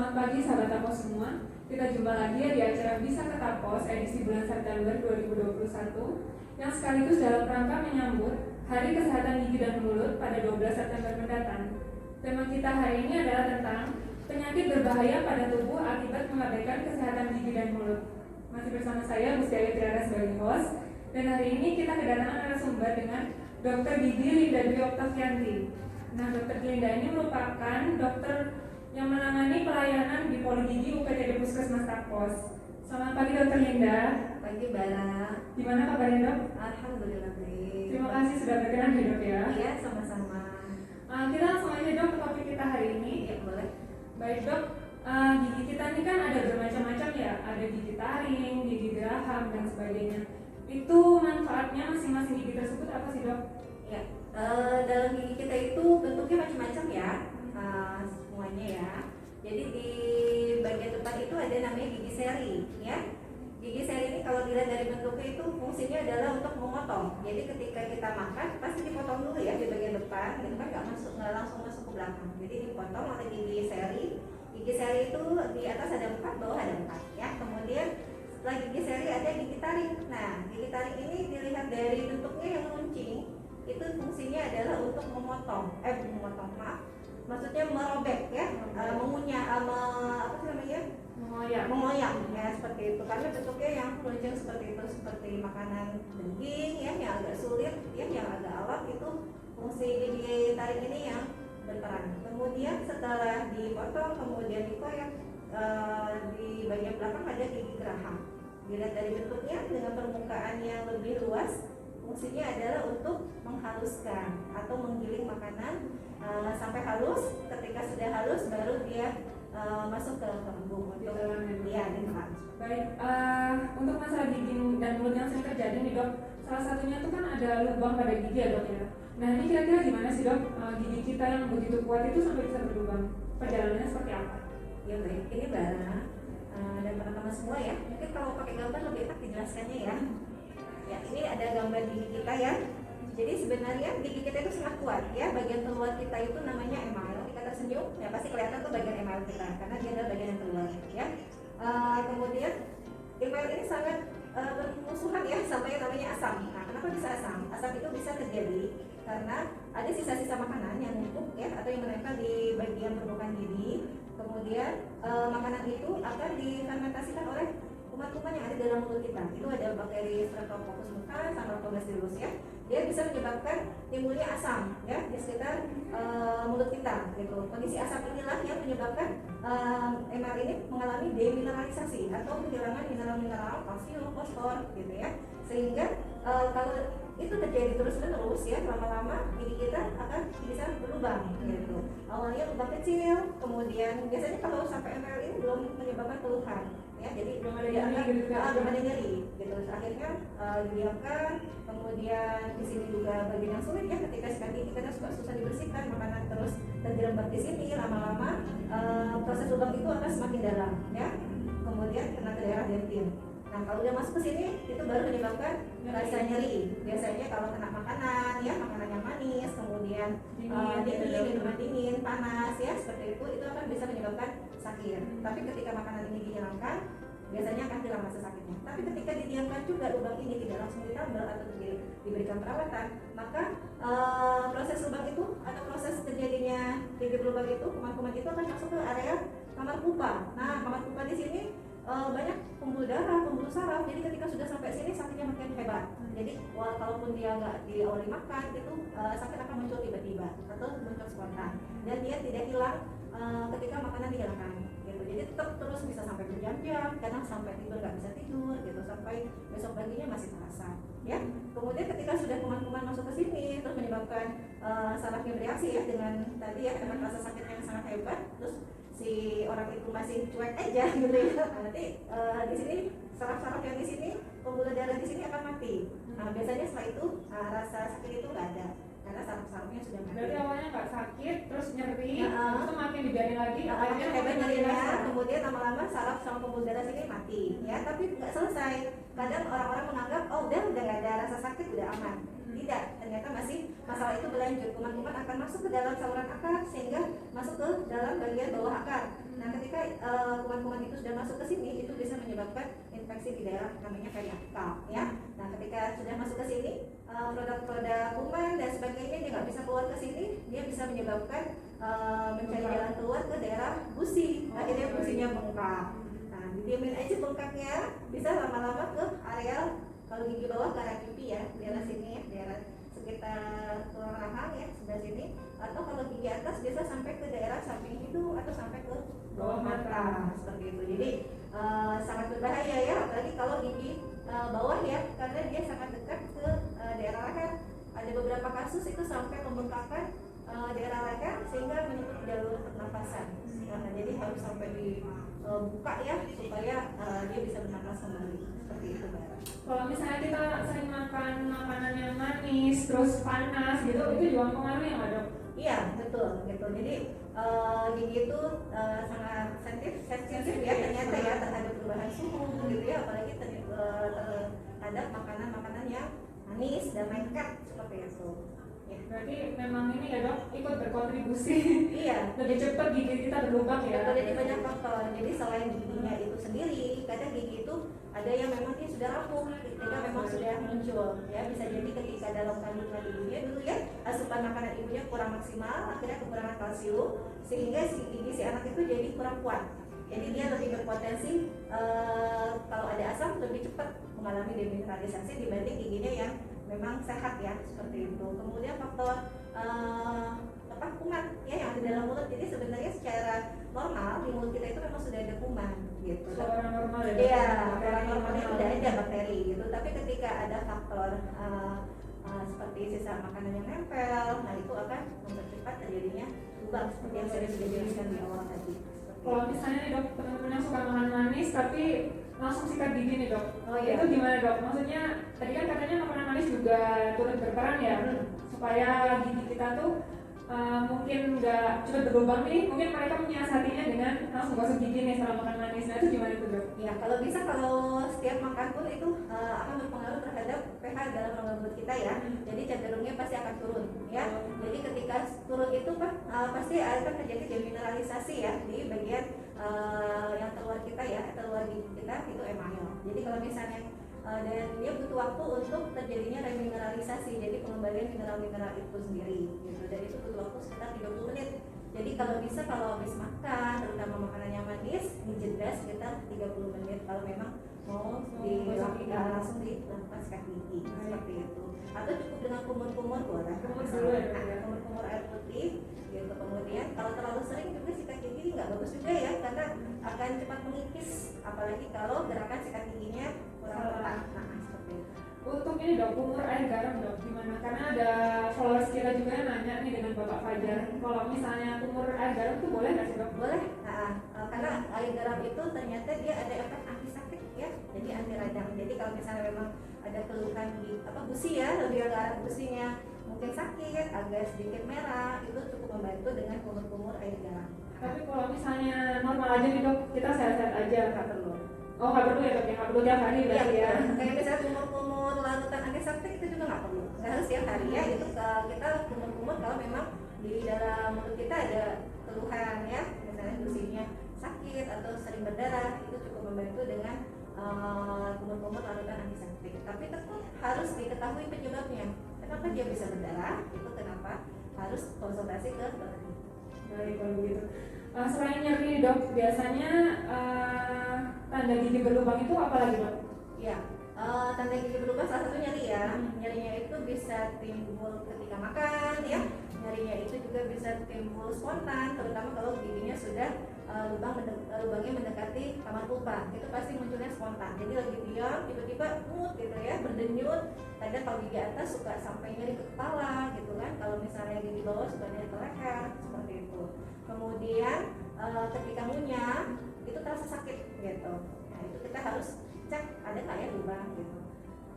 Selamat pagi sahabat Tapos semua. Kita jumpa lagi ya di acara Bisa ke Tapos edisi bulan September 2021 yang sekaligus dalam rangka menyambut Hari Kesehatan Gigi dan Mulut pada 12 September mendatang. Tema kita hari ini adalah tentang penyakit berbahaya pada tubuh akibat mengabaikan kesehatan gigi dan mulut. Masih bersama saya Gusti Ayu Triana sebagai host, dan hari ini kita kedatangan narasumber dengan Dr. Gigi Linda Dwi Oktavianti. Nah, Dr. Linda ini merupakan dokter yang menangani pelayanan di Poligigi UPTD Puskesmas Tapos. Selamat pagi Dr. Linda. Pagi Bara. Gimana kabarnya dok? Alhamdulillah baik. Terima kasih sudah berkenan ya dok ya. Iya, sama-sama. Kita langsung aja dok ke topik kita hari ini. Ya boleh. Baik dok, gigi kita ini kan ada bermacam-macam ya. Ada gigi taring, gigi geraham dan sebagainya. Itu manfaatnya masing-masing gigi tersebut apa sih dok? Ya, dalam gigi kita itu bentuknya macam-macam ya, semuanya ya. Jadi di bagian depan itu ada namanya gigi seri ya. Gigi seri ini kalau dilihat dari bentuknya itu fungsinya adalah untuk memotong. Jadi ketika kita makan pasti dipotong dulu ya di bagian depan, gitu kan, nggak langsung masuk ke belakang. Jadi dipotong oleh gigi seri. Gigi seri itu di atas ada 4, bawah ada 4 ya. Kemudian setelah gigi seri ada gigi taring. Nah, gigi taring ini dilihat dari bentuknya yang runcing, itu fungsinya adalah untuk maksudnya merobek ya, mengunyah, apa sih namanya, mengoyak ya, seperti itu. Karena bentuknya yang runcing seperti itu, seperti makanan daging ya, yang agak sulit ya, yang agak alot, itu fungsi gigi taring ini yang berperan. Kemudian setelah dipotong kemudian dikoyak, di bagian belakang ada gigi geraham. Dilihat dari bentuknya dengan permukaan yang lebih luas, fungsinya adalah untuk menghaluskan atau menggiling makanan sampai halus. Ketika sudah halus baru dia masuk ke lambung untuk dimakan. Baik, untuk masalah gigi dan mulut yang sering terjadi nih dok, salah satunya itu kan ada lubang pada gigi ya dok ya. Nah ini kira-kira gimana sih dok, gigi kita yang begitu kuat itu sampai bisa berlubang? Perjalanannya seperti apa? Ya baik, ini Bara dan teman-teman semua ya. Mungkin kalau pakai gambar lebih enak dijelaskannya ya. Ya, ini ada gambar gigi kita ya. Jadi sebenarnya gigi kita itu sangat kuat ya. Bagian terluar kita itu namanya email. Ketika tersenyum, ya pasti kelihatan tuh bagian email kita karena dia adalah bagian yang terluar ya. Kemudian email ini sangat bermusuhan ya sama yang namanya asam. Nah, kenapa bisa asam? Asam itu bisa terjadi karena ada sisa-sisa makanan yang numpuk ya, atau yang menempel di bagian permukaan gigi. Kemudian makanan itu akan difermentasikan oleh kuman-kuman yang ada dalam mulut kita. Itu ada bakteri Streptococcus mutans sama Lactobacillus ya. Dia bisa menyebabkan timbulnya asam ya di sekitar mulut kita gitu. Kondisi asam inilah yang menyebabkan MR ini mengalami demineralisasi atau kehilangan mineral-mineral, kalsium, fosfor gitu ya. Sehingga kalau itu terjadi terus-menerus ya, lama-lama gigi kita akan bisa berlubang gitu. Awalnya lubang kecil, kemudian biasanya kalau sampai MR ini belum menyebabkan keluhan ya, jadi belum ada nyeri gitu. Akhirnya didiamkan, kemudian di sini juga bagian yang sulit ya, ketika sikat gigi kita suka susah dibersihkan, makanan terus terjerembab di sini, lama-lama proses lubang itu akan semakin dalam ya, kemudian kena ke daerah dentin. Nah, kalau udah masuk ke sini itu baru menyebabkan rasa nyeri. Biasanya kalau kena makanan ya, makanan yang manis, kemudian minuman dingin, panas ya, seperti itu akan bisa menyebabkan sakit. Tapi ketika makanan ini dihilangkan, biasanya akan hilang rasa sakitnya. Tapi ketika didiamkan juga lubang ini tidak langsung ditambal atau diberikan perawatan, maka proses lubang itu atau proses terjadinya gigi berlubang itu, kuman-kuman itu akan masuk ke area kamar pupa. Nah, kamar pupa di sini banyak pembuluh darah, pembuluh saraf. Jadi ketika sudah sampai sini sakitnya makin hebat. Jadi walaupun dia nggak diawali makan, itu sakit akan muncul tiba-tiba atau muncul spontan, dan dia tidak hilang ketika makanan dihilangkan gitu. Jadi tetap terus bisa sampai berjam-jam, kadang sampai tidur nggak bisa tidur gitu, sampai besok paginya masih terasa ya. Kemudian ketika sudah kuman-kuman masuk ke sini terus menyebabkan sarafnya bereaksi ya dengan tadi ya, dengan rasa sakitnya yang sangat hebat, terus si orang itu masih cuek aja gitu ya. Nanti di sini saraf-saraf yang di sini, pembuluh darah di sini akan mati. Nah, biasanya setelah itu rasa sakit itu nggak ada karena saraf-sarafnya sudah mati. Berarti awalnya nggak sakit, terus nyeri, terus makin dibiarin lagi, makin hebat nyerinya, kemudian lama-lama saraf sama pembuluh darah sini mati ya. Tapi nggak selesai. Kadang orang-orang menganggap udah nggak ada rasa sakit, udah aman. Tidak, ternyata masih masalah itu berlanjut. Kuman-kuman akan masuk ke dalam saluran akar sehingga masuk ke dalam bagian bawah akar. Nah, ketika masuk ke sini itu bisa menyebabkan infeksi di daerah namanya periapical ya. Nah ketika sudah masuk ke sini produk-produk kuman dan sebagainya dia nggak bisa keluar ke sini, dia bisa menyebabkan mencari jalan keluar ke daerah gusi, akhirnya gusinya bengkak. Nah didiamin aja bengkaknya, bisa lama-lama ke area kalau gigi bawah ke arah pipi ya, daerah sini ya, daerah sekitar tulang rahang ya sebelah sini, atau kalau gigi atas biasa sampai ke daerah samping hidung atau sampai ke bawah mata seperti itu. Jadi sangat berbahaya ya, apalagi kalau gigi bawah ya, karena dia sangat dekat ke daerah leher. Ada beberapa kasus itu sampai membengkakkan daerah leher sehingga menutup jalur pernapasan. Nah, jadi harus sampai dibuka ya supaya dia bisa bernapas kembali seperti itu, Mbak. Kalau misalnya kita sering makan makanan yang manis, terus panas gitu, itu juga mempengaruhi nggak dok? Iya betul gitu. Jadi gigi itu sangat sensitif ya ternyata ya terhadap perubahan suhu gitu ya, apalagi terhadap makanan-makanan yang manis dan lengket seperti itu. Ya. Berarti memang ini ya dok ikut berkontribusi. Iya. Lebih cepat gigi kita berlubang ya. Betul, jadi banyak faktor. Jadi selain giginya itu sendiri, kadang gigi itu ada yang memang dia sudah rapuh ketika memang sudah muncul ya, bisa jadi ketika dalam kandungan ibunya dulu ya asupan makanan ibunya kurang maksimal, akhirnya kekurangan kalsium sehingga si gigi si anak itu jadi kurang kuat. Jadi dia lebih berpotensi kalau ada asam lebih cepat mengalami demineralisasi dibanding giginya yang memang sehat ya seperti itu. Kemudian faktor kuman ya yang ada dalam mulut. Jadi sebenarnya secara normal di mulut kita itu memang sudah ada kuman gitu. Orang normal ya. Iya, orang normalnya sudah ada bakteri gitu. Tapi ketika ada faktor seperti sisa makanan yang nempel, nah itu akan mempercepat terjadinya lubang seperti yang saya sudah jelaskan di awal tadi. Kalau misalnya nih dok, teman-teman yang suka makan manis tapi langsung sikat gigi nih dok, Oh iya. itu gimana dok? Maksudnya tadi kan katanya makanan manis juga turut berperan ya, supaya gigi kita tuh mungkin nggak cepat berlubang nih, mungkin mereka menyiasatinya dengan langsung gosok gigi nih setelah makan manis. Nah itu gimana itu dok? Ya kalau bisa, kalau setiap makan pun itu akan berpengaruh terhadap pH dalam rongga mulut kita ya. Jadi cenderungnya pasti akan turun ya. Jadi ketika turun itu pasti akan terjadi demineralisasi ya di bagian yang terluar kita ya, terluar gigi kita itu email. Jadi kalau misalnya dan dia butuh waktu untuk terjadinya remineralisasi, jadi pengembalian mineral-mineral itu sendiri gitu. Dan itu butuh waktu sekitar 30 menit. Jadi kalau bisa, kalau habis makan terutama makanan yang manis, dijeda sekitar 30 menit kalau memang mau langsung dilepaskan gigi seperti itu. Atau cukup dengan kumur-kumur boleh. Kumur-kumur air putih gitu. Kemudian kalau terlalu sering juga sikat gigi nggak bagus juga ya, karena akan cepat mengikis, apalagi kalau gerakan sikat giginya kurang tepat. Nah seperti itu. Untuk ini dok, kumur air garam dok, gimana? Karena ada followers kita juga yang nanya nih dengan Bapak Fajar, kalau misalnya kumur air garam itu boleh nggak sih dok? Boleh, karena air garam itu ternyata dia ada efek anti sakit ya, jadi anti radang. Jadi kalau misalnya memang ada keluhan di gusi ya, lebih ke arah gusinya mungkin sakit, agak sedikit merah, itu cukup membantu dengan kumur-kumur air garam. Tapi kalau misalnya normal aja nih dok, kita sehat-sehat aja, Nggak perlu. Oh nggak perlu ya dok, ya nggak perlu tiap hari berarti ya? Kayak misalnya kumur-kumur larutan antiseptik itu juga nggak perlu, nggak harus tiap hari ya. Itu kita kumur-kumur kalau memang di dalam mulut kita ada keluhan ya, misalnya gusinya sakit atau sering berdarah, itu cukup membantu dengan kumur-kumur larutan antiseptik. Tapi tetap harus diketahui penyebabnya. Kenapa dia bisa berdarah? Itu kenapa harus konsultasi ke dokter. Baik kalau begitu. Selain nyeri dok, biasanya tanda gigi berlubang itu apa lagi dok? Ya, tanda gigi berlubang salah satu nyeri ya. Nyerinya itu bisa timbul ketika makan ya. Nyerinya itu juga bisa timbul spontan, terutama kalau giginya sudah lubangnya mendekati kamar pulpa. Itu pasti munculnya spontan. Jadi lagi diam, tiba-tiba gitu ya, berdenyut. Kadang kalau gigi atas suka sampai nyeri ke kepala gitu kan. Kalau misalnya gigi bawah suka nyeri ke leher, seperti itu. Kemudian ketika ngunyah itu terasa sakit gitu. Nah itu kita harus cek ada nggak ya lubang gitu.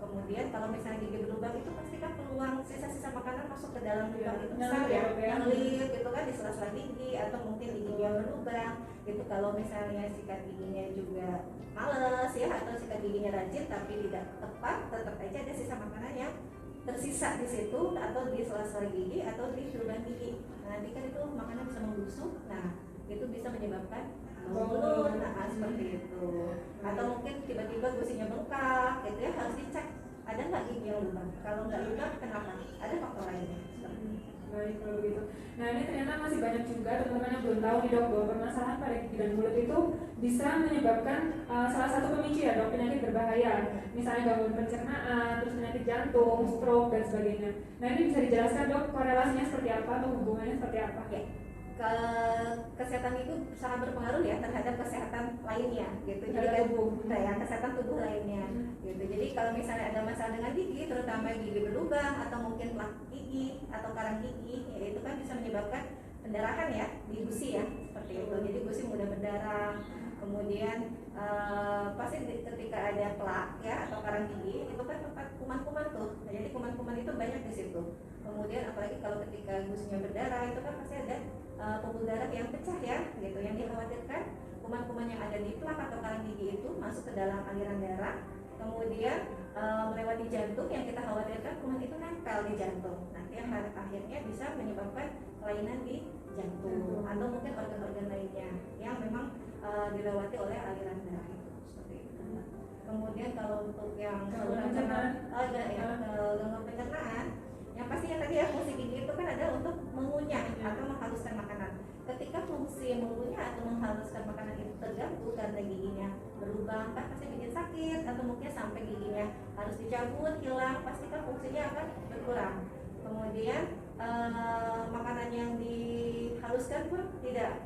Kemudian kalau misalnya gigi berlubang itu pasti kan peluang sisa-sisa makanan masuk ke dalam lubang itu besar ya, ngalir gitu kan di sela-sela gigi, atau mungkin di gigi yang berlubang gitu. Kalau misalnya sikat giginya juga males ya, atau sikat giginya rajin tapi tidak tepat, tetap aja ada sisa makanan yang tersisa di situ, atau di sela-sela gigi atau di lubang gigi. Nah, nanti kan itu makanan bisa membusuk, nah itu bisa menyebabkan bau mulut. Nah seperti itu. Atau mungkin tiba-tiba gusinya bengkak gitu ya, harus dicek ada nggak gigi yang lubang. Kalau nggak lubang kenapa? Ada faktor lainnya. Baik kalau begitu. Nah ini ternyata masih banyak juga teman-teman yang belum tahu nih dok, bahwa permasalahan pada gigi dan mulut itu bisa menyebabkan salah satu pemicu ya dok, penyakit berbahaya. Misalnya gangguan pencernaan, terus penyakit jantung, stroke dan sebagainya. Nah ini bisa dijelaskan dok korelasinya seperti apa atau hubungannya seperti apa? Ya. Kesehatan itu sangat berpengaruh ya terhadap kesehatan lainnya gitu. Jadi kesehatan tubuh lainnya gitu. Jadi kalau misalnya ada masalah dengan gigi, terutama gigi berlubang atau mungkin plak gigi atau karang gigi, ya itu kan bisa menyebabkan pendarahan ya di gusi ya, seperti itu. Jadi gusi mudah berdarah. Kemudian pasti ketika ada plak ya atau karang gigi itu kan tempat kuman-kuman tuh. Nah, jadi kuman-kuman itu banyak di situ. Kemudian apalagi kalau ketika gusinya berdarah itu kan pasti ada pembuluh darah yang pecah ya, gitu. Yang dikhawatirkan kuman-kuman yang ada di plak atau karang gigi itu masuk ke dalam aliran darah, kemudian melewati jantung. Yang kita khawatirkan kuman itu nempel di jantung. Nanti yang akhirnya bisa menyebabkan kelainan di jantung atau mungkin organ-organ lainnya yang memang dilewati oleh aliran darah itu, seperti itu. Kemudian kalau untuk yang gangguan pencernaan, yang pastinya tadi ya fungsi gigi itu kan ada untuk mengunyah atau menghaluskan makanan. Ketika fungsi mengunyah atau menghaluskan makanan itu terganggu karena giginya berlubang, kan pasti bikin sakit atau mungkin sampai giginya harus dicabut, hilang, pasti kan fungsinya akan berkurang. Kemudian makanan yang dihaluskan pun tidak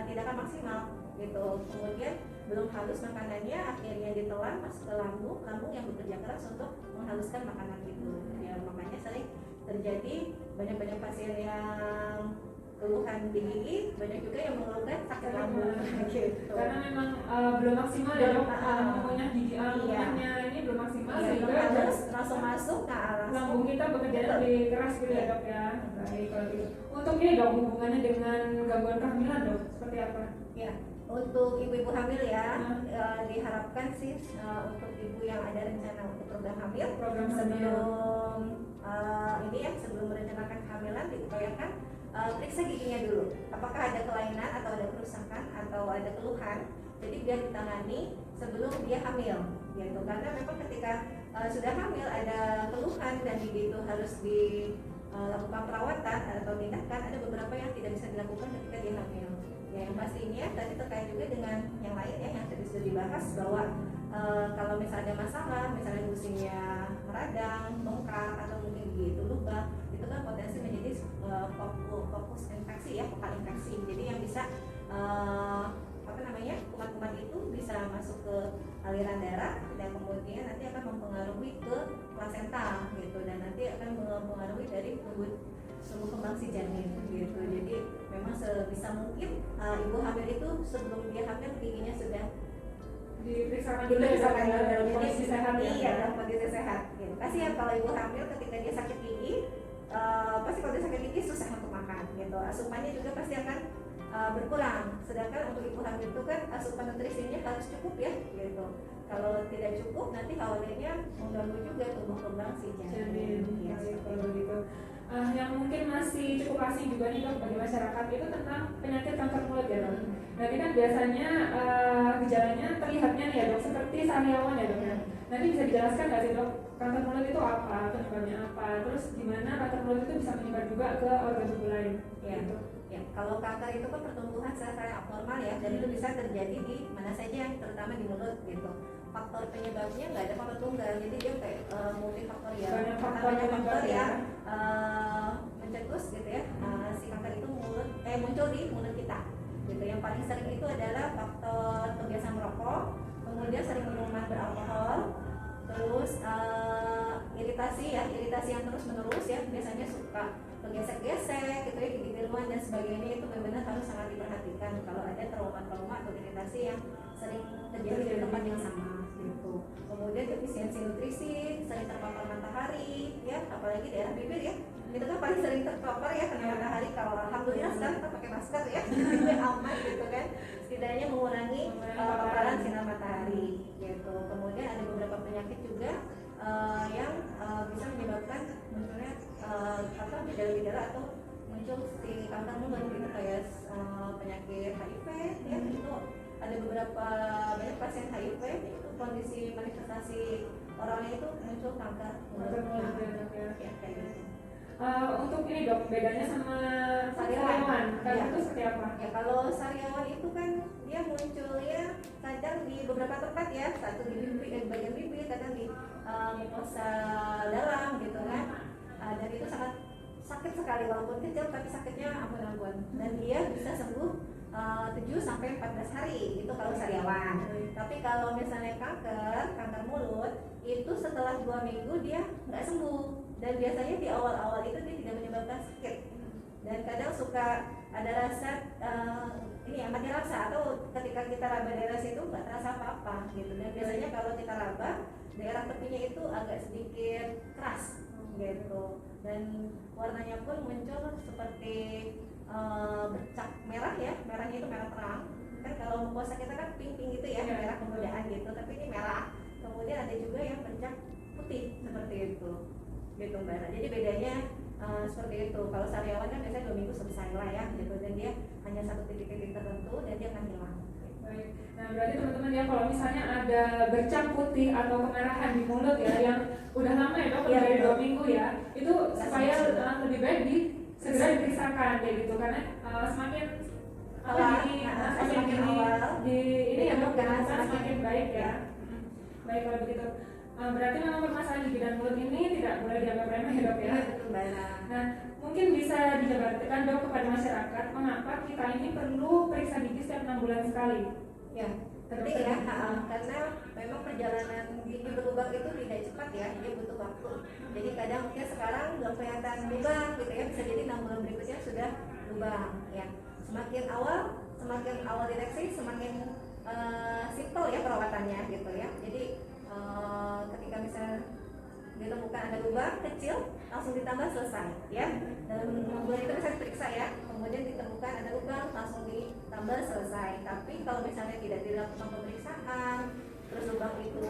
akan maksimal gitu. Kemudian belum halus makanannya, akhirnya ditelan masuk ke lambung yang bekerja keras untuk menghaluskan makanan itu ya. Makanya sering terjadi banyak pasien yang keluhan di gigi, banyak juga yang mengeluhkan sakit lambung gitu. Karena memang belum maksimal ya dok, mengunyah gigi aluminiumnya ini belum maksimal sehingga harus langsung masuk ke lambung kita bekerja lebih keras gitu ya dok ya. Baik kalau gitu. Untuk ini dok, hubungannya dengan gangguan kehamilan dok seperti apa? Ya, untuk ibu-ibu hamil ya, diharapkan sih untuk ibu yang ada rencana untuk program hamil, sebelum ini ya, sebelum merencanakan kehamilan diupayakan periksa giginya dulu. Apakah ada kelainan atau ada kerusakan atau ada keluhan? Jadi biar ditangani sebelum dia hamil, gitu. Karena memang ketika sudah hamil ada keluhan dan gigi itu harus dilakukan perawatan atau tindakan, ada beberapa yang tidak bisa dilakukan ketika dia hamil. Ya, yang pastinya tadi terkait juga dengan yang lain ya, yang tadi sudah dibahas bahwa kalau misalnya ada masalah, misalnya gusinya meradang, bengkak atau mungkin gigi itu lubang, itu kan potensi menjadi fokus infeksi ya, fokal infeksi. Jadi yang bisa kuman-kuman itu bisa masuk ke aliran darah dan kemudian nanti akan mempengaruhi ke plasenta gitu, dan nanti akan mempengaruhi dari tumbuh kembang si janin gitu. Jadi memang sebisa mungkin ibu hamil itu sebelum dia hamil giginya sudah diperiksakan dulu dalam kondisi sehat ya. Iya, dalam kondisi sehat gitu. Kasihan kalau ibu hamil ketika dia sakit gigi, pasti kalau dia sakit gigi susah untuk makan gitu. Asupannya juga pasti akan berkurang. Sedangkan untuk ibu hamil itu kan asupan nutrisinya harus cukup ya gitu. Kalau tidak cukup nanti khawatirnya mengganggu juga tumbuh kembang si janin. Ya, kalau begitu. Yang mungkin masih cukup asing juga nih dok bagi masyarakat itu tentang penyakit kanker mulut ya dok. Nah ini kan biasanya gejalanya terlihatnya nih ya dok seperti sariawan ya dok ya. Nanti bisa dijelaskan nggak sih dok kanker mulut itu apa, penyebabnya apa, terus gimana kanker mulut itu bisa menyebar juga ke organ tubuh lain? Ya, gitu. Ya, kalau kanker itu kan pertumbuhan sel-sel yang abnormal ya, dan itu bisa terjadi di mana saja, terutama di mulut gitu. Faktor penyebabnya nggak ada faktor tunggal, jadi dia kayak multifaktorial. Banyak faktor ya mencetus gitu ya. Si kanker itu muncul di mulut kita. Gitu. Yang paling sering itu adalah faktor kebiasaan merokok, kemudian sering minuman beralkohol, terus iritasi yang terus menerus ya, biasanya suka bergesek-gesek gitu ya, gigi tiruan dan sebagainya, itu benar-benar harus sangat diperhatikan kalau ada trauma atau iritasi yang sering terjadi di tempat yang sama gitu. Kemudian defisiensi nutrisi, sering terpapar matahari ya, apalagi daerah bibir ya, itu kan paling sering terpapar ya kena matahari. Kalau alhamdulillah sekarang kita pakai masker ya, aman gitu kan, setidaknya mengurangi paparan sinar matahari gitu. Kemudian ada beberapa penyakit juga yang bisa menyebabkan munculnya gejala-gejala atau muncul si kanker mulut gitu, kayak penyakit HIV ya, itu ada ada beberapa banyak pasien HIV itu kondisi manifestasi oralnya itu muncul kanker mulut. Ya, kayak gitu. Untuk ini dok, bedanya sama sariawan, kanker itu seperti apa? Ya kalau sariawan itu kan dia munculnya kadang di beberapa tempat ya, satu di bibir, bagian bibir, kadang di mukosa dalam gitu kan. Dan itu sangat sakit sekali walaupun kecil tapi sakitnya ampun-ampun. Dan dia bisa sembuh 7 sampai 14 hari itu kalau sariawan. Tapi kalau misalnya kanker mulut itu setelah 2 minggu dia nggak sembuh. Dan biasanya di awal-awal itu dia tidak menyebabkan sakit. Dan kadang suka ada rasa ini mati rasa atau ketika kita raba daerah situ nggak terasa apa-apa gitu. Dan biasanya kalau kita raba daerah tepinya itu agak sedikit keras gitu. Dan warnanya pun muncul seperti bercak merah ya, merahnya itu merah terang. Kan kalau mukosa kita kan pink gitu ya, merah kemudaan gitu. Tapi ini merah. Kemudian ada juga yang bercak putih seperti itu. Gitu Mbak. Jadi bedanya seperti itu. Kalau sariawan kan biasanya 2 minggu selesai lah ya gitu, dan dia hanya satu titik-titik tertentu dan dia akan hilang. Baik. Nah berarti teman-teman ya kalau misalnya ada bercak putih atau kemerahan di mulut ya yang udah lama ya dok, Ya, dari 2 minggu ya, itu supaya lebih baik segera diperiksakan kayak gitu karena semakin semakin awal di ini ya dok kan semakin baik ya. Baik kalau begitu. Berarti memang permasalahan gigi dan mulut ini tidak boleh dianggap remeh ya dok ya. Nah mungkin bisa dijabarkan dok kepada masyarakat mengapa kita ini perlu periksa gigi setiap 6 bulan sekali. Ya, penting ya, karena memang perjalanan gigi berlubang itu tidak cepat ya, dia butuh waktu. Jadi kadang mungkin sekarang belum kelihatan lubang gitu ya, bisa jadi 6 bulan berikutnya sudah lubang ya. Semakin awal deteksi, semakin simple ya perawatannya gitu ya. Jadi ketika misalnya ditemukan ada lubang kecil langsung ditambah selesai ya. Dalam 6 bulan itu bisa diperiksa ya. Kemudian ditemukan ada lubang langsung ditambah selesai. Tapi kalau misalnya tidak dilakukan pemeriksaan, terus lubang itu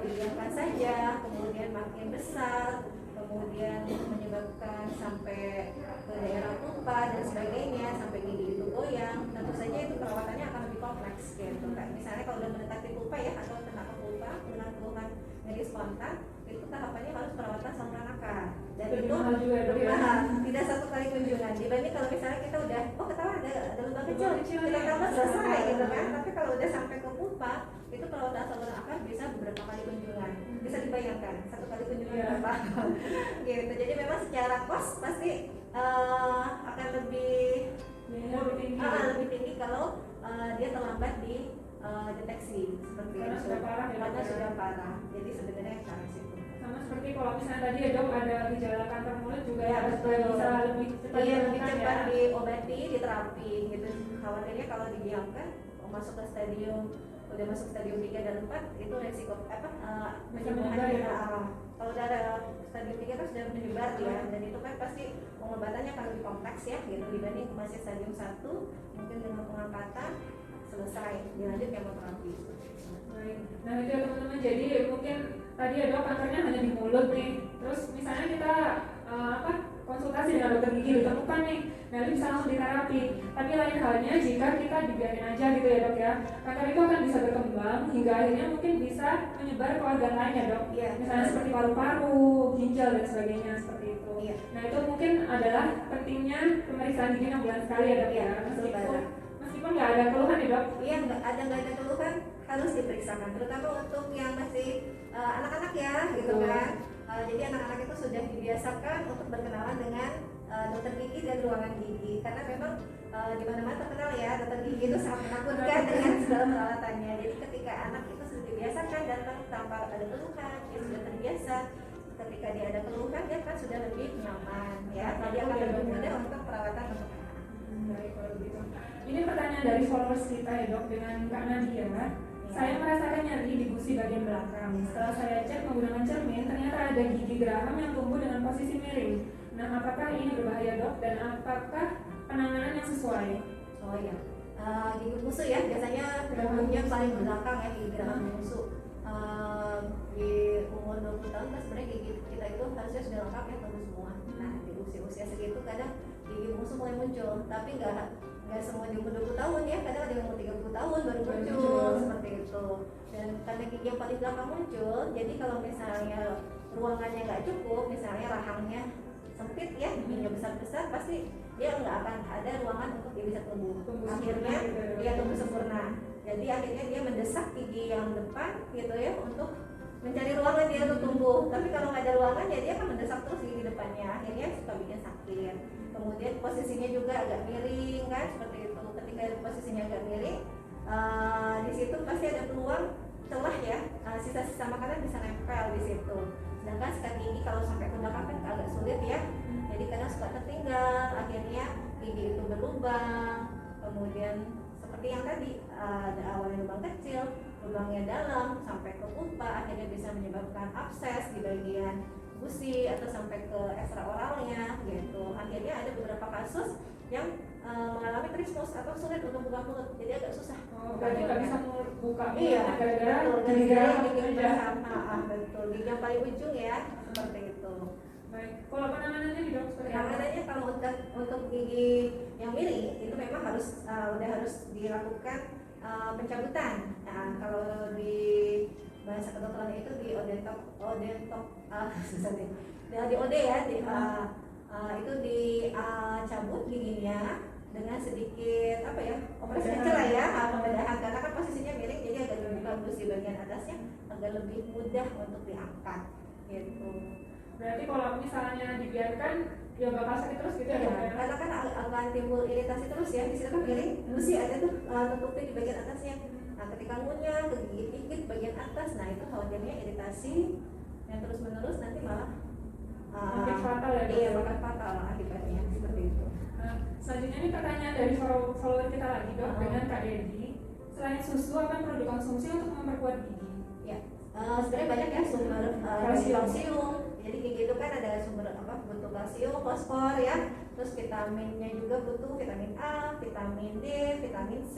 didiamkan saja, kemudian makin besar, kemudian menyebabkan sampai ke daerah pulpa dan sebagainya, sampai gigi itu goyang, tentu saja itu perawatannya akan lebih kompleks gitu. Kayak misalnya kalau udah mendekati pulpa ya atau kena ke pulpa dengan keluhan nyeri spontan, itu tahapannya harus perawatan saluran nakar. Dan itu lebih mahal, tidak satu kali kunjungan. Dibanding kalau misalnya kita udah ketahuan ada lubang kecil, kita tambah selesai gitu kan. Tapi kalau udah sampai ke pulpa, itu perawatan saluran nakar bisa beberapa kali kunjungan. Bisa dibayangkan satu kali kunjungan berapa gitu. Jadi memang secara kos pasti akan lebih tinggi kalau dia terlambat di deteksi seperti karena itu. Karena sudah parah. Jadi sebenarnya yang parah situ. Sama seperti kalau misalnya tadi ya dok ada gejala kanker mulut juga Ya, harus betul. bisa lebih cepat lebih ditemukan cepat ya. diobati, diterapi gitu. Khawatirnya kalau didiamkan masuk ke stadium, udah masuk stadium 3 dan 4 itu resiko penyembuhan ya. Kalau udah ada stadium 3 kan sudah menyebar ya, dan itu kan pasti pengobatannya akan lebih kompleks ya gitu dibanding masih stadium 1 mungkin dengan pengangkatan selesai dilanjut kemoterapi. Baik. Nah itu ya teman-teman, jadi mungkin tadi ya dok kankernya hanya di mulut nih, terus misalnya kita konsultasi dengan dokter gigi ditemukan nih, nah itu bisa langsung diterapi. Tapi lain halnya jika kita dibiarin aja gitu ya dok ya, kanker itu akan bisa berkembang hingga akhirnya mungkin bisa menyebar ke organ lain ya dok, misalnya seperti paru-paru, ginjal dan sebagainya seperti itu. Nah itu mungkin adalah pentingnya pemeriksaan gigi 6 bulan sekali ya dok ya, meskipun nggak ada keluhan ya dok. Iya, nggak ada keluhan harus diperiksakan, terutama untuk yang masih anak-anak ya gitu kan. Jadi anak-anak itu sudah dibiasakan untuk berkenalan dengan dokter gigi dan ruangan gigi, karena memang di mana-mana terkenal ya dokter gigi itu sangat menakutkan dengan segala peralatannya. Jadi ketika anak itu sudah dibiasakan datang tanpa ada keluhan, dia sudah terbiasa. Ketika dia ada keluhan dia kan sudah lebih nyaman ya, jadi akan lebih mudah untuk perawatan untuk anak. Baik kalau begitu. Ini pertanyaan dari followers kita ya dok, dengan Kak Nadia. Saya merasakan nyeri di gusi bagian belakang. Setelah saya cek menggunakan cermin, ternyata ada gigi geraham yang tumbuh dengan posisi miring. Nah, apakah ini berbahaya dok? Dan apakah penanganan yang sesuai? Oh iya, gigi busuk ya biasanya tumbuhnya paling belakang ya, gigi geraham busuk. Di umur 20 tahun kan sebenarnya gigi kita itu harusnya sudah lengkap ya, tumbuh semua. Nah di usia segitu kadang gigi busuk mulai muncul, tapi nggak semua di umur 20 tahun ya, kadang ada yang umur 30 tahun baru muncul gitu. Dan karena gigi yang paling belakang muncul, jadi kalau misalnya ruangannya nggak cukup, misalnya rahangnya sempit ya, giginya besar-besar, pasti dia nggak akan ada ruangan untuk dia bisa tumbuh. Akhirnya dia tumbuh sempurna. Jadi akhirnya dia mendesak gigi yang depan gitu ya untuk mencari ruangan dia untuk tumbuh. Tapi kalau nggak ada ruangan ya dia akan mendesak terus gigi depannya. Akhirnya suka bikin sakit. Kemudian posisinya juga agak miring kan, seperti itu. Ketika posisinya agak miring, di situ pasti ada peluang celah ya, sisa-sisa makanan bisa nempel di situ. Sedangkan sikat gigi kalau sampai ke belakang kan agak sulit ya. Jadi kadang suka tertinggal, akhirnya gigi itu berlubang. Kemudian seperti yang tadi, ada awalnya lubang kecil, lubangnya dalam sampai ke pulpa, akhirnya bisa menyebabkan abses di bagian gusi atau sampai ke ekstraoralnya gitu. Akhirnya ada beberapa kasus yang mengalami trismus atau sulit untuk buka mulut, jadi agak susah. Berarti nggak bisa buka mulut Iya, gara-gara gigi gigi bersama, betul, gigi yang paling ujung ya, seperti itu. Baik, kalau penanganannya di dok seperti apa? Penanganannya kalau untuk gigi yang miring itu memang udah harus dilakukan pencabutan. Nah, kalau di bahasa kedokteran itu di susah deh. Di OD ya, itu dicabut giginya dengan sedikit operasi kecil lah ya, pembedahan, karena kan posisinya miring jadi agak lebih bagus di bagian atasnya, agak lebih mudah untuk diangkat gitu. Berarti kalau misalnya dibiarkan ya bakal sakit terus gitu ya? Iya, karena kan akan timbul iritasi terus ya, di situ kan miring, gusi ada tuh tutupnya di bagian atasnya. Nah, ketika ngunyah kegigit dikit bagian atas, nah itu khawatirnya iritasi yang terus menerus nanti malah mungkin fatal ya? Iya, bahkan fatal akibatnya seperti itu. Nah, selanjutnya ini pertanyaan dari follower kita lagi dok, dengan Kak Dedi. Selain susu, apa yang perlu dikonsumsi untuk memperkuat gigi? Ya, sebenarnya banyak ya sumber kalsium. Jadi gigi itu kan ada sumber butuh kalsium, fosfor ya. Terus vitaminnya juga butuh vitamin A, vitamin D, vitamin C.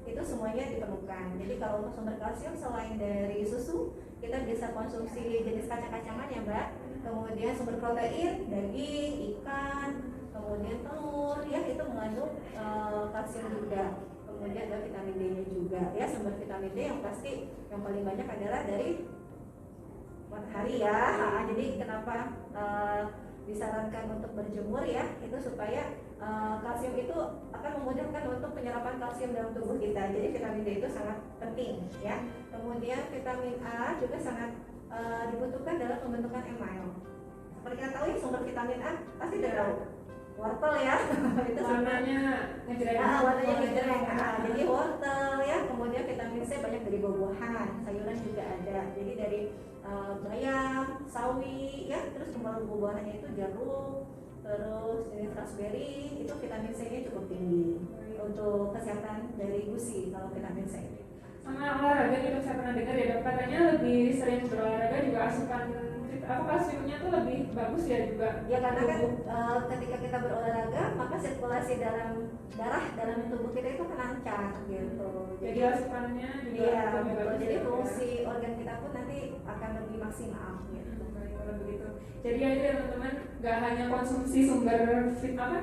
Itu semuanya diperlukan. Jadi kalau untuk sumber kalsium selain dari susu, kita bisa konsumsi jenis kacang-kacangan ya Mbak. Kemudian sumber protein, daging, ikan, kemudian telur ya, itu mengandung kalsium juga. Kemudian ada vitamin D-nya juga ya. Sumber vitamin D yang pasti yang paling banyak adalah dari matahari ya. Jadi kenapa disarankan untuk berjemur ya, itu supaya kalsium itu akan memudahkan untuk penyerapan kalsium dalam tubuh kita. Jadi vitamin D itu sangat penting ya. Kemudian vitamin A juga sangat dibutuhkan dalam pembentukan email. Seperti kita tahu ya, sumber vitamin A pasti udah tahu, wortel ya. Itu warnanya ngejreng. Warnanya ngejreng. Jadi wortel ya. Kemudian vitamin C banyak dari buah-buahan, sayuran juga ada. Jadi dari bayam, sawi ya. Terus kemudian buah-buahannya itu jagung, terus jenis raspberry, itu vitamin C-nya cukup tinggi untuk kesehatan dari gusi kalau vitamin C. Sama olahraga nih dok, saya pernah dengar ya dok, katanya lebih sering berolahraga juga asupan kalsiumnya tuh lebih bagus ya juga. Ya karena kan ketika kita berolahraga maka sirkulasi dalam darah dalam tubuh kita itu kan lancar gitu. Jadi asupannya juga lebih bagus. Jadi fungsi organ kita pun nanti akan lebih maksimal gitu. Kalau begitu. Jadi ya itu ya teman-teman, nggak hanya konsumsi sumber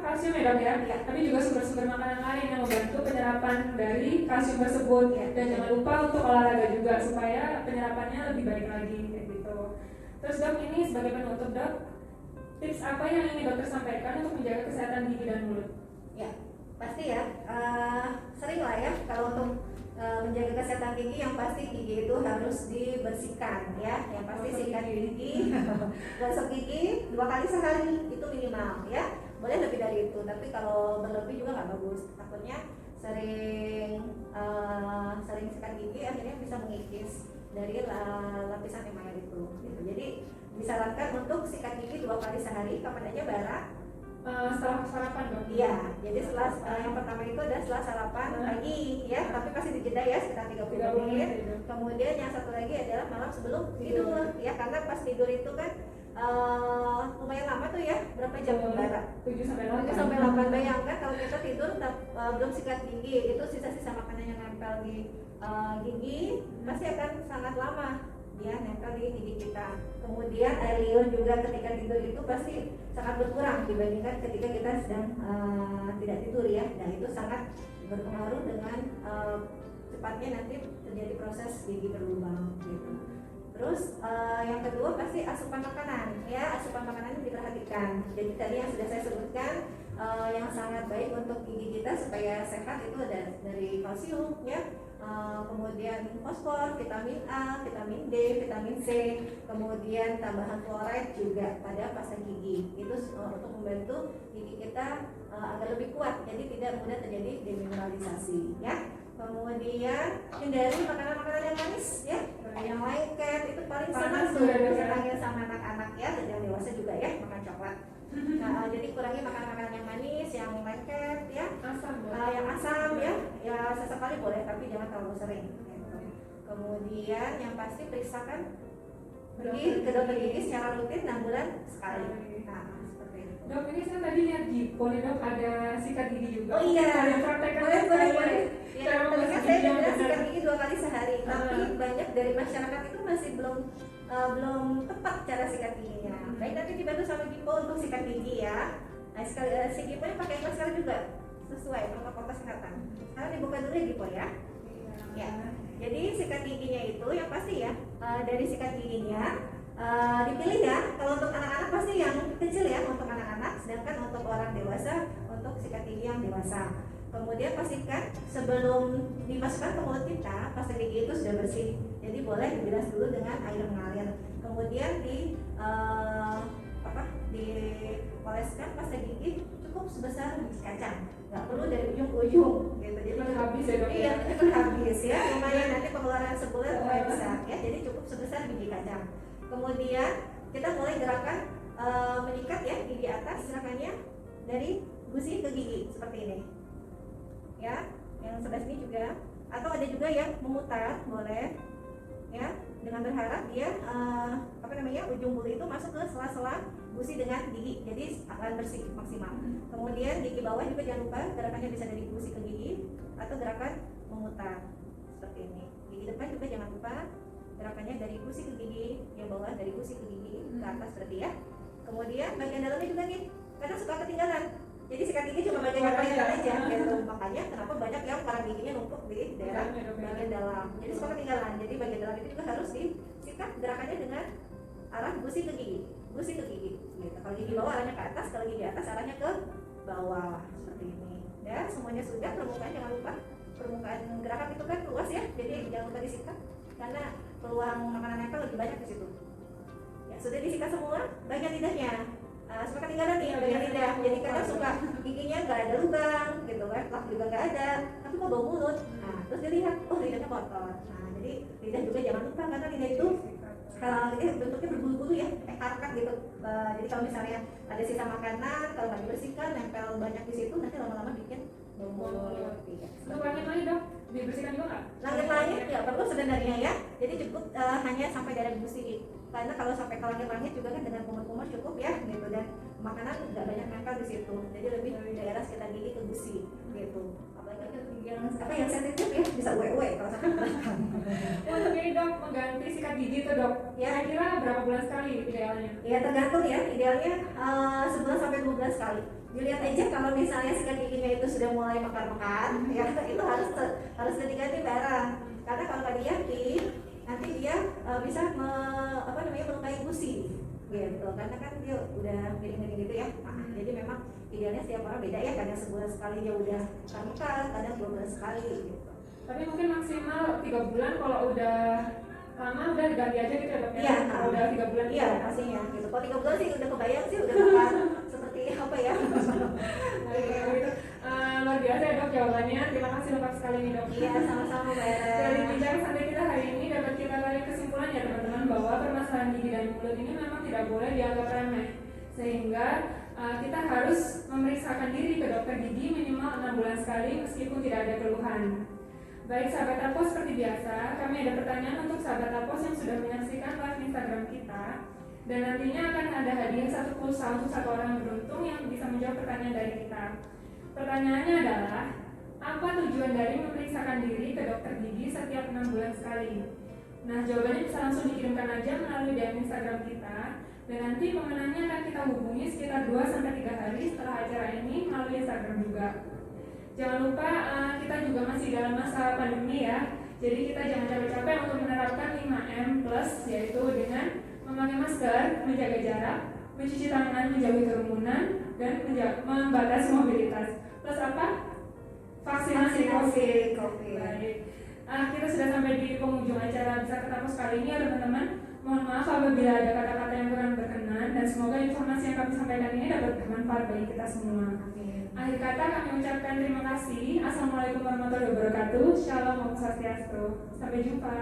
kalsium ya dok ya, tapi juga sumber-sumber makanan lain yang membantu penyerapan dari kalsium tersebut. Dan jangan lupa untuk olahraga juga supaya penyerapannya lebih baik lagi kayak gitu. Terus dok, ini sebagai penutup dok, tips apa yang ingin dokter sampaikan untuk menjaga kesehatan gigi dan mulut? Ya pasti ya, sering lah ya kalau untuk menjaga kesehatan gigi, yang pasti gigi itu harus dibersihkan ya. Yang pasti sikat gigi, gosok gigi 2 kali sehari itu minimal ya. Boleh lebih dari itu, tapi kalau berlebih juga nggak bagus. Takutnya sering sikat gigi akhirnya bisa mengikis dari lapisan email itu gitu. Jadi disarankan untuk sikat gigi 2 kali sehari. Kapan aja Bara? Setelah sarapan dok? Iya, jadi setelah yang pertama itu adalah setelah sarapan pagi ya, tapi pasti dijeda ya sekitar 30 menit. Kemudian yang satu lagi adalah malam sebelum tidur ya, karena pas tidur itu kan lumayan lama tuh ya, berapa jam Mbak? 7 sampai 8. Bayangkan kalau kita tidur belum sikat gigi, itu sisa-sisa makanan yang nempel di gigi pasti akan sangat lama dia nempel di gigi kita. Kemudian air liur juga ketika tidur itu pasti sangat berkurang dibandingkan ketika kita sedang tidak tidur ya. Dan itu sangat berpengaruh dengan cepatnya nanti terjadi proses gigi berlubang gitu. Terus yang kedua pasti asupan makanan ya, asupan makanan diperhatikan. Jadi tadi yang sudah saya sebutkan, yang sangat baik untuk gigi kita supaya sehat itu ada dari kalsium ya, kemudian fosfor, vitamin A, vitamin D, vitamin C, kemudian tambahan fluoride juga pada pasta gigi. Itu untuk membantu gigi kita agar lebih kuat, jadi tidak mudah terjadi demineralisasi ya. Kemudian hindari makanan-makanan yang manis ya, yang lengket itu paling senang tuh dipanggil sama anak-anak ya, dan yang dewasa juga ya makan coklat. Nah, jadi kurangi makanan-makanan yang manis, yang lengket ya, yang asam ya sesekali boleh tapi jangan terlalu sering. Gitu. Kemudian yang pasti periksakan pergi ke dokter gigi secara rutin 6 bulan sekali. Nah, seperti itu. Dok, ini saya tadi lihat di boleh dok ada sikat gigi juga. Oh iya, boleh. Ya, Cara tapi membahas saya gigi yang juga benar. sikat gigi 2 kali sehari, tapi banyak dari masyarakat itu masih belum tepat cara sikat giginya. Baik, nanti dibantu sama Gipo untuk sikat gigi ya. Nah, si Gipo nya pakai masker juga sesuai protokol kesehatan. Sekarang dibuka dulu ya Gipo ya. Ya, jadi sikat giginya itu yang pasti ya, dari sikat giginya dipilih ya. Kalau untuk anak-anak pasti yang kecil ya, untuk anak-anak, sedangkan untuk orang dewasa untuk sikat gigi yang dewasa. Kemudian pastikan sebelum dimasukkan ke mulut kita, pasta gigi itu sudah bersih. Jadi boleh dibilas dulu dengan air mengalir. Kemudian dioleskan pasta gigi cukup sebesar biji kacang. Nggak perlu dari ujung ke ujung gitu. Jadi Habis ya dok. iya, cepat habis ya. Lumayan nanti pengeluaran sebulan lumayan besar ya. Jadi cukup sebesar biji kacang. Kemudian kita mulai gerakan menyikat ya gigi atas, gerakannya dari gusi ke gigi seperti ini. Ya, yang sebelah sini juga, atau ada juga yang memutar boleh ya, dengan berharap dia ujung bulu itu masuk ke sela-sela gusi dengan gigi, jadi akan bersih maksimal. Kemudian gigi bawah juga jangan lupa gerakannya bisa dari gusi ke gigi atau gerakan memutar seperti ini. Gigi depan juga jangan lupa gerakannya dari gusi ke gigi, yang bawah dari gusi ke gigi ke atas berarti ya. Kemudian bagian dalamnya juga nih, kadang suka ketinggalan. Jadi sikat gigi cuma bagian yang paling dalam aja gitu. Makanya kenapa banyak yang karang giginya numpuk di daerah bagian dalam. Jadi suka ketinggalan. Jadi bagian dalam itu juga harus disikat gerakannya dengan arah gusi ke gigi, gusi ke gigi. Gitu. Kalau gigi bawah arahnya ke atas, kalau gigi atas arahnya ke bawah seperti ini. Dan semuanya sudah, permukaan jangan lupa. Permukaan gerakan itu kan luas ya, jadi jangan lupa disikat karena peluang makanan nempel lebih banyak di situ. Ya, sudah disikat semua bagian lidahnya. Suka ketinggalan nih bagian lidah, jadi kadang suka giginya nggak ada lubang gitu kan, plak juga nggak ada, tapi kok bau mulut. Nah, terus dilihat, oh lidahnya kotor. Nah, jadi lidah juga jangan lupa karena lidah itu bentuknya berbulu-bulu ya, harkat gitu. Jadi kalau misalnya ada sisa makanan, kalau nggak dibersihkan, nempel banyak di situ, nanti lama-lama bikin bau mulut. Untuk langit-langit dok, dibersihkan juga nggak? Langit-langit nggak perlu sebenarnya ya, jadi cukup hanya sampai daerah gusi. Karena kalau sampai ke langit-langit juga kan dengan kumur-kumur cukup ya gitu, dan makanan nggak banyak nempel di situ, jadi lebih daerah sekitar gigi ke gusi gitu. Apalagi yang sensitif ya bisa uwe kalau sampai belakang. Untuk ini dok, mengganti sikat gigi itu dok, Ya. kira-kira berapa bulan sekali idealnya? Ya tergantung ya, idealnya sebulan sampai 2 bulan sekali. Dilihat aja kalau misalnya sikat giginya itu sudah mulai mekar-mekar ya, itu harus ganti-ganti barang. Karena kalau nggak diganti nanti dia bisa melukai gusi gitu, karena kan dia udah miring-miring gitu ya. Nah, jadi memang idealnya setiap orang beda ya, kadang sebulan sekali dia udah mekar, kadang 2 bulan sekali gitu. Tapi mungkin maksimal 3 bulan, kalau udah lama udah diganti aja gitu ya dok ya? Iya, Kalau udah 3 bulan iya gitu. pastinya gitu. Kalau 3 bulan sih udah kebayang sih udah makan seperti apa ya. Gitu. Luar biasa ya dok jawabannya, terima kasih lengkap sekali nih dok. Iya, sama-sama Mbak Era. Dari bincang sampai kita hari ini dapat kita tarik kesimpulan ya teman-teman, bahwa permasalahan gigi dan mulut ini memang tidak boleh dianggap remeh, sehingga kita harus memeriksakan diri ke dokter gigi minimal 6 bulan sekali meskipun tidak ada keluhan. Baik sahabat Apos, seperti biasa kami ada pertanyaan untuk sahabat Apos yang sudah menyaksikan live Instagram kita, dan nantinya akan ada hadiah 1 pulsa untuk 1 orang beruntung yang bisa menjawab pertanyaan dari kita. Pertanyaannya adalah, apa tujuan dari memeriksakan diri ke dokter gigi setiap 6 bulan sekali? Nah, jawabannya bisa langsung dikirimkan aja melalui DM Instagram kita, dan nanti pemenangnya akan kita hubungi sekitar 2-3 hari setelah acara ini melalui Instagram juga. Jangan lupa kita juga masih dalam masa pandemi ya. Jadi kita jangan capek-capek untuk menerapkan 5M plus, yaitu dengan memakai masker, menjaga jarak, mencuci tangan, menjauhi kerumunan, dan membatasi mobilitas. Plus apa? Vaksinasi COVID. Baik. Kita sudah sampai di penghujung acara Bisa Ketapos kali ini ya teman-teman. Mohon maaf apabila ada kata-kata yang kurang berkenan, dan semoga informasi yang kami sampaikan ini dapat bermanfaat bagi kita semua. Akhir kata kami ucapkan terima kasih. Assalamualaikum warahmatullahi wabarakatuh. Shalom Om Swastiastu. Sampai jumpa.